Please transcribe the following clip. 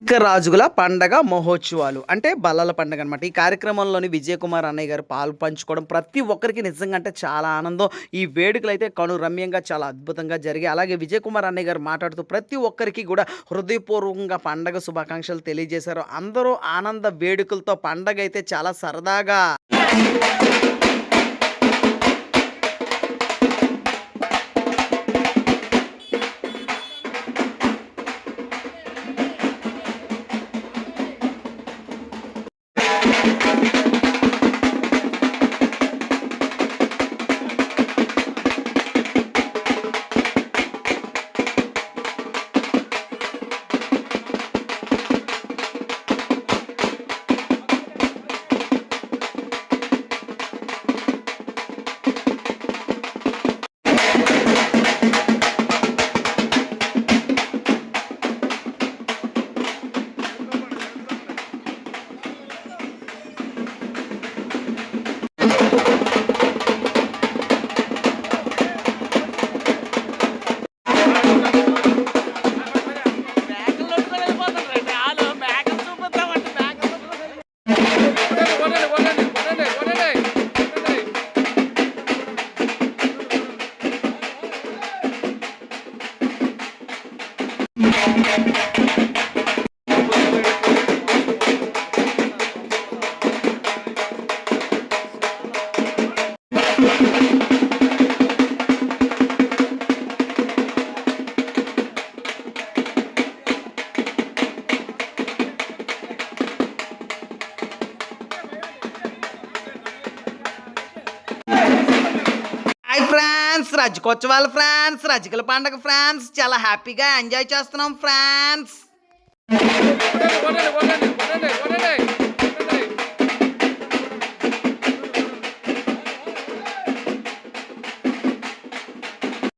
రాజుల పండగ మహోత్సవాలు అంటే బల్లల పండగ అనమాట. ఈ కార్యక్రమంలోని విజయ్ కుమార్ అన్నయ్య గారు పాలు పంచుకోవడం ప్రతి ఒక్కరికి నిజంగా అంటే చాలా ఆనందం. ఈ వేడుకలైతే కనురమ్యంగా చాలా అద్భుతంగా జరిగాయి. అలాగే విజయ్ కుమార్ అన్నయ్య గారు మాట్లాడుతూ ప్రతి ఒక్కరికి కూడా హృదయపూర్వకంగా పండగ శుభాకాంక్షలు తెలియజేశారు. అందరూ ఆనంద వేడుకలతో పండగైతే చాలా సరదాగా ఫ్రాన్స్ రజకోత్సవాలు ఫ్రాన్స్ రజకల పండగ ఫ్రాన్స్ చాలా హ్యాపీగా ఎంజాయ్ చేస్తున్నాం ఫ్రాన్స్.